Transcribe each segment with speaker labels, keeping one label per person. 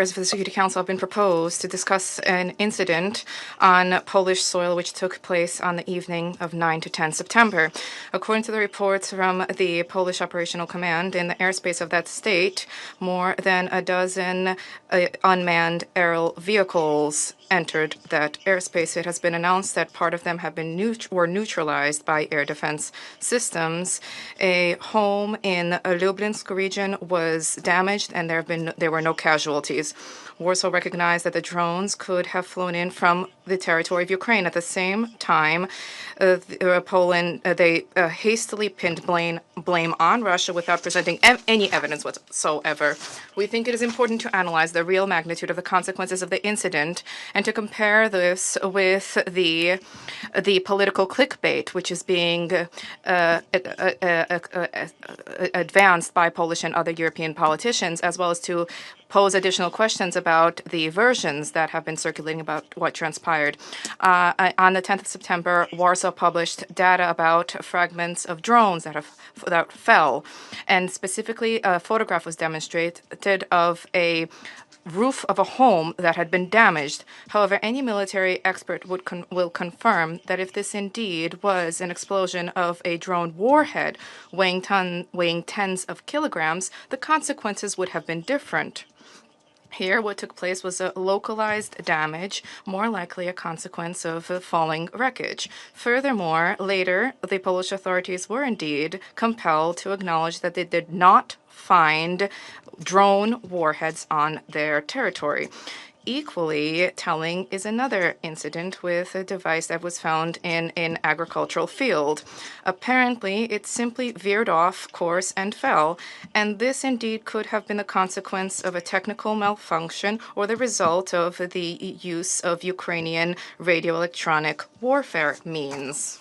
Speaker 1: members of the Security Council have been proposed to discuss an incident on Polish soil which took place on the evening of 9 to 10 September. According to the reports from the Polish Operational Command, in the airspace of that state, more than a dozen unmanned aerial vehicles entered that airspace. It has been announced that part of them have been neutralized by air defense systems. A home in Lublinsk region was damaged, and there were no casualties. Warsaw recognized that the drones could have flown in from the territory of Ukraine. At the same time, Poland they hastily pinned blame on Russia without presenting any evidence whatsoever. We think it is important to analyze the real magnitude of the consequences of the incident and to compare this with the political clickbait which is being advanced by Polish and other European politicians, as well as to pose additional questions about the versions that have been circulating about what transpired. On the 10th of September, Warsaw published data about fragments of drones that fell, and specifically a photograph was demonstrated of a roof of a home that had been damaged. However, any military expert will confirm that if this indeed was an explosion of a drone warhead weighing tens of kilograms, the consequences would have been different. Here, what took place was a localized damage, more likely a consequence of falling wreckage. Furthermore, later, the Polish authorities were indeed compelled to acknowledge that they did not find drone warheads on their territory. Equally telling is another incident with a device that was found in an agricultural field. Apparently, it simply veered off course and fell, and this indeed could have been the consequence of a technical malfunction or the result of the use of Ukrainian radio-electronic warfare means.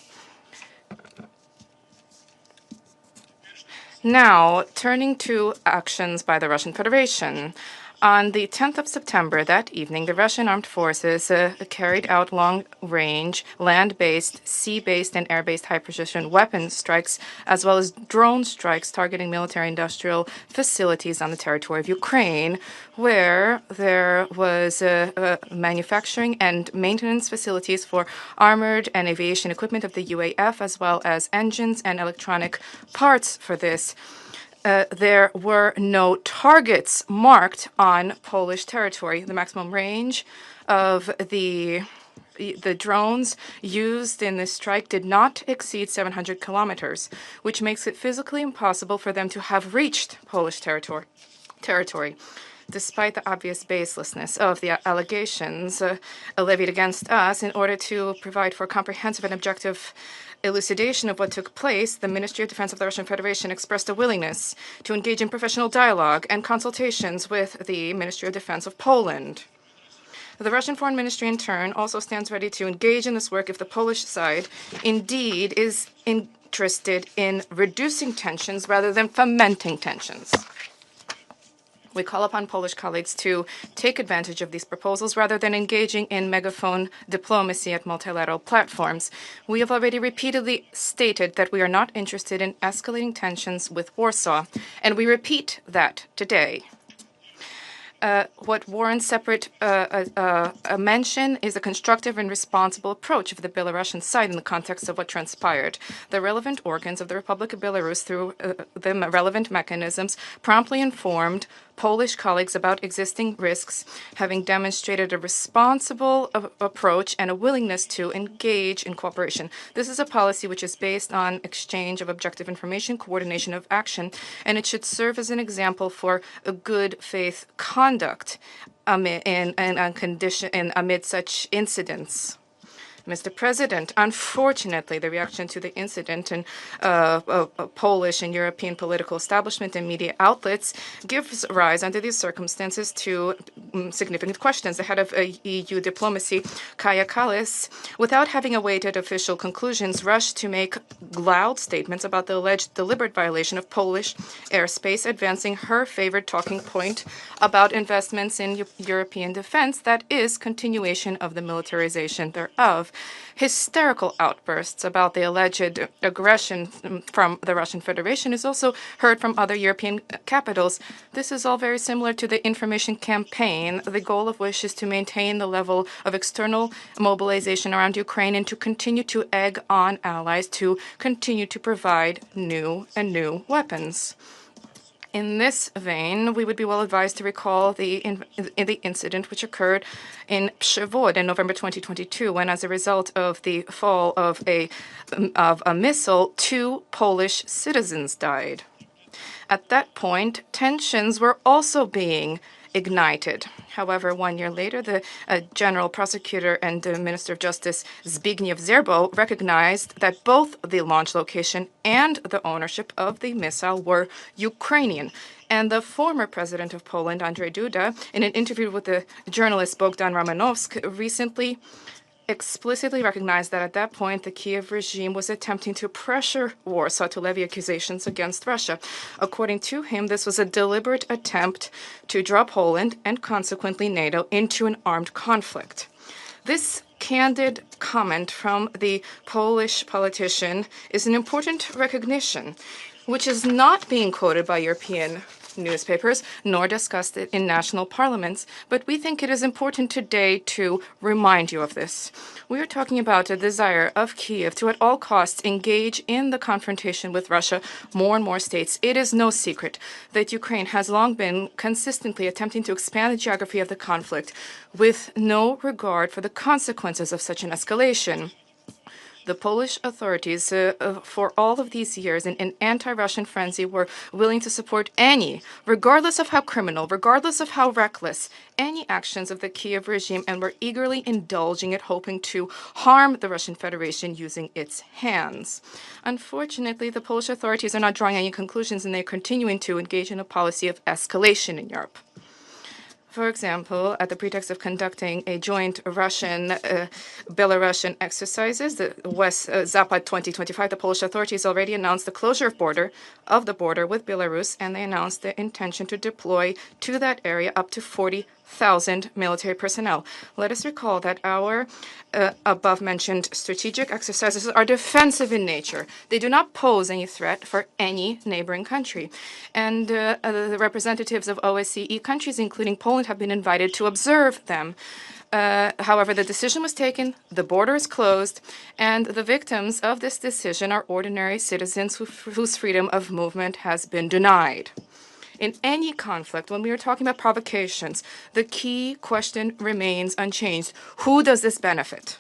Speaker 1: Now, turning to actions by the Russian Federation. On the 10th of September, that evening, the Russian armed forces carried out long-range, land-based, sea-based, and air-based high-precision weapon strikes, as well as drone strikes targeting military-industrial facilities on the territory of Ukraine, where there was manufacturing and maintenance facilities for armored and aviation equipment of the UAF, as well as engines and electronic parts for this. There were no targets marked on Polish territory. The maximum range of the drones used in this strike did not exceed 700 kilometers, which makes it physically impossible for them to have reached Polish territory. Despite the obvious baselessness of the allegations levied against us, in order to provide for comprehensive and objective elucidation of what took place, the Ministry of Defense of the Russian Federation expressed a willingness to engage in professional dialogue and consultations with the Ministry of Defense of Poland. The Russian Foreign Ministry, in turn, also stands ready to engage in this work if the Polish side indeed is interested in reducing tensions rather than fomenting tensions. We call upon Polish colleagues to take advantage of these proposals rather than engaging in megaphone diplomacy at multilateral platforms. We have already repeatedly stated that we are not interested in escalating tensions with Warsaw, and we repeat that today. What warrants separate mention is a constructive and responsible approach of the Belarusian side in the context of what transpired. The relevant organs of the Republic of Belarus, through the relevant mechanisms, promptly informed Polish colleagues about existing risks, having demonstrated a responsible approach and a willingness to engage in cooperation. This is a policy which is based on exchange of objective information, coordination of action, and it should serve as an example for a good faith conduct amid such incidents. Mr. President, unfortunately, the reaction to the incident in Polish and European political establishment and media outlets gives rise, under these circumstances, to significant questions. The head of EU diplomacy, Kaja Kallas, without having awaited official conclusions, rushed to make loud statements about the alleged deliberate violation of Polish airspace, advancing her favorite talking point about investments in European defense, that is, continuation of the militarization thereof. Hysterical outbursts about the alleged aggression from the Russian Federation is also heard from other European capitals. This is all very similar to the information campaign Ukraine, the goal of which is to maintain the level of external mobilization around Ukraine and to continue to egg on allies to continue to provide new and new weapons. In this vein, we would be well advised to recall the incident which occurred in Przewód in November 2022, when, as a result of the fall of a missile, 2 Polish citizens died. At that point, tensions were also being ignited. However, 1 year later, the general prosecutor and Minister of Justice Zbigniew Zerbo recognized that both the launch location and the ownership of the missile were Ukrainian. And the former president of Poland, Andrzej Duda, in an interview with the journalist Bogdan Romanowski, recently explicitly recognized that at that point the Kiev regime was attempting to pressure Warsaw to levy accusations against Russia. According to him, this was a deliberate attempt to draw Poland and consequently NATO into an armed conflict. This candid comment from the Polish politician is an important recognition, which is not being quoted by European newspapers, nor discussed it in national parliaments, but we think it is important today to remind you of this. We are talking about a desire of Kiev to at all costs engage in the confrontation with Russia. More and more states. It is no secret that Ukraine has long been consistently attempting to expand the geography of the conflict with no regard for the consequences of such an escalation. The Polish authorities, for all of these years, in an anti-Russian frenzy, were willing to support any, regardless of how criminal, regardless of how reckless, any actions of the Kiev regime, and were eagerly indulging it, hoping to harm the Russian Federation using its hands. Unfortunately, the Polish authorities are not drawing any conclusions, and they're continuing to engage in a policy of escalation in Europe. For example, at the pretext of conducting a joint Russian-Belarusian exercises, the West Zapad 2025, the Polish authorities already announced the closure of the border with Belarus, and they announced the intention to deploy to that area up to 40,000 military personnel. Let us recall that our above-mentioned strategic exercises are defensive in nature. They do not pose any threat for any neighboring country. And the representatives of OSCE countries, including Poland, have been invited to observe them. However, the decision was taken, the border is closed, and the victims of this decision are ordinary citizens whose freedom of movement has been denied. In any conflict, when we are talking about provocations, the key question remains unchanged. Who does this benefit?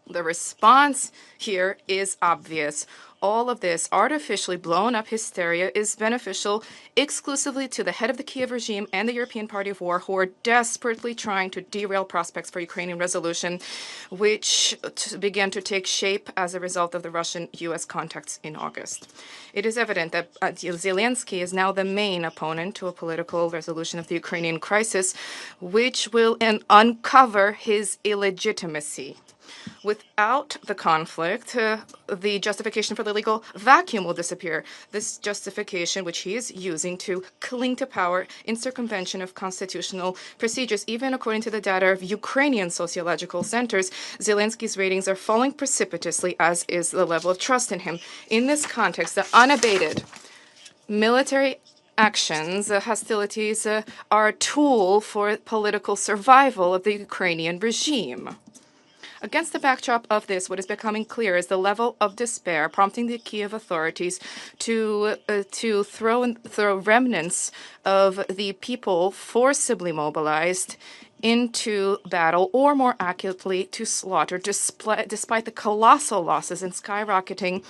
Speaker 1: The response here is obvious. All of this artificially blown up hysteria is beneficial exclusively to the head of the Kiev regime and the European Party of War, who are desperately trying to derail prospects for Ukrainian resolution, which began to take shape as a result of the Russian-US contacts in August. It is evident that Zelensky is now the main opponent to a political resolution of the Ukrainian crisis, which will uncover his illegitimacy. Without the conflict, the justification for the legal vacuum will disappear. This justification, which he is using to cling to power in circumvention of constitutional procedures, even according to the data of Ukrainian sociological centers, Zelensky's ratings are falling precipitously, as is the level of trust in him. In this context, the unabated military actions, hostilities, are a tool for political survival of the Ukrainian regime. Against the backdrop of this, what is becoming clear is the level of despair prompting the Kiev authorities to throw remnants of the people forcibly mobilized into battle, or more accurately, to slaughter, despite the colossal losses and skyrocketing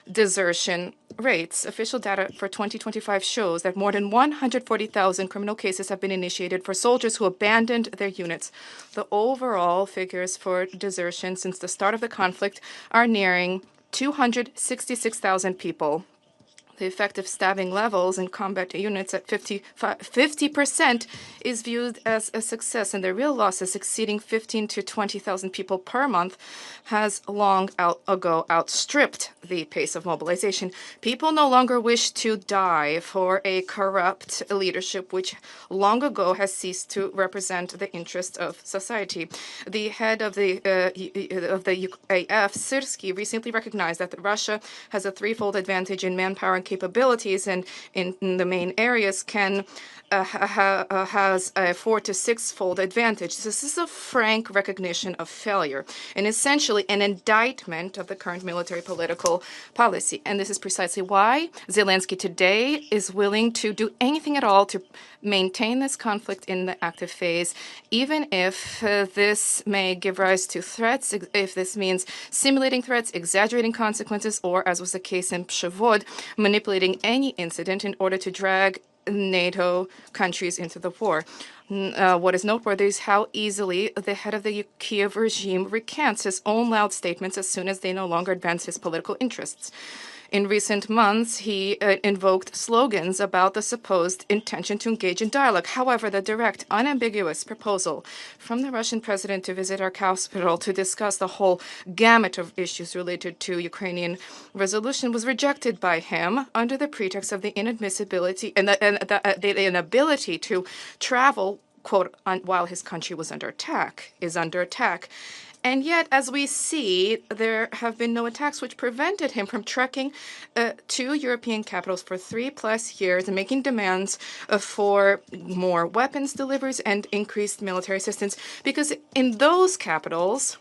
Speaker 1: desertion rates. Official data for 2025 shows that more than 140,000 criminal cases have been initiated for soldiers who abandoned their units. The overall figures for desertion since the start of the conflict are nearing 266,000 people. The effective stabbing levels in combat units at 50% is viewed as a success, and the real losses exceeding 15 to 20,000 people per month has long ago outstripped the pace of mobilization. People no longer wish to die for a corrupt leadership which long ago has ceased to represent the interest of society. The head of the UAF, Syrsky, recently recognized that Russia has a threefold advantage in manpower and capabilities and in the main areas can has a 4 to 6-fold advantage. This is a frank recognition of failure and essentially an indictment of the current military political policy. And this is precisely why Zelensky today is willing to do anything at all to maintain this conflict in the active phase, even if this may give rise to threats, if this means simulating threats, exaggerating consequences, or, as was the case in Przewod, manipulating any incident in order to drag NATO countries into the war. What is noteworthy is how easily the head of the Kiev regime recants his own loud statements as soon as they no longer advance his political interests. In recent months, he invoked slogans about the supposed intention to engage in dialogue. However, the direct, unambiguous proposal from the Russian president to visit our capital to discuss the whole gamut of issues related to Ukrainian resolution was rejected by him under the pretext of the inadmissibility and the inability to travel, quote, while his country was under attack, is under attack. And yet, as we see, there have been no attacks which prevented him from trekking to European capitals for 3+ years and making demands for more weapons deliveries and increased military assistance. Because in those capitals,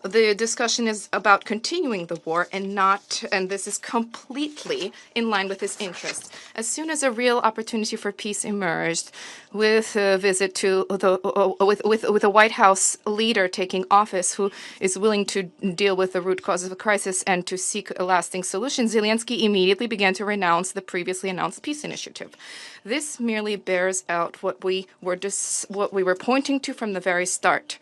Speaker 1: the discussion is about continuing the war and this is completely in line with his interests. As soon as a real opportunity for peace emerged, with a visit to with a White House leader taking office who is willing to deal with the root causes of the crisis and to seek a lasting solution, Zelensky immediately began to renounce the previously announced peace initiative. This merely bears out what we were pointing to from the very start.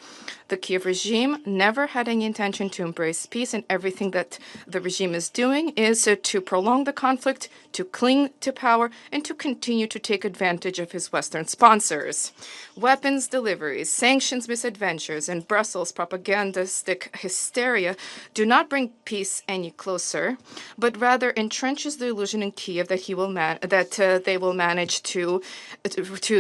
Speaker 1: The Kiev regime never had any intention to embrace peace, and everything that the regime is doing is to prolong the conflict, to cling to power, and to continue to take advantage of his Western sponsors. Weapons deliveries, sanctions misadventures, and Brussels propagandistic hysteria do not bring peace any closer, but rather entrenches the illusion in Kiev that they will manage to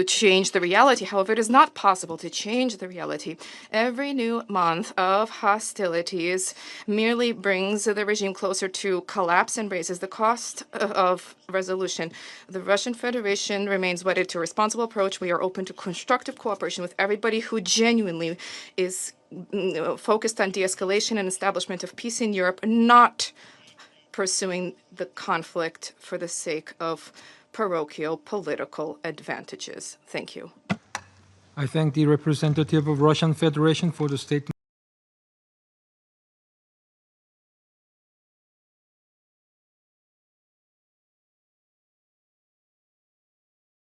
Speaker 1: change the reality. However, it is not possible to change the reality. Every new month of hostilities merely brings the regime closer to collapse and raises the cost of resolution. The Russian Federation remains wedded to a responsible approach. We are open to constructive cooperation with everybody who genuinely is focused on de-escalation and establishment of peace in Europe, not pursuing the conflict for the sake of parochial political advantages. Thank you.
Speaker 2: I thank the representative of Russian Federation for the statement.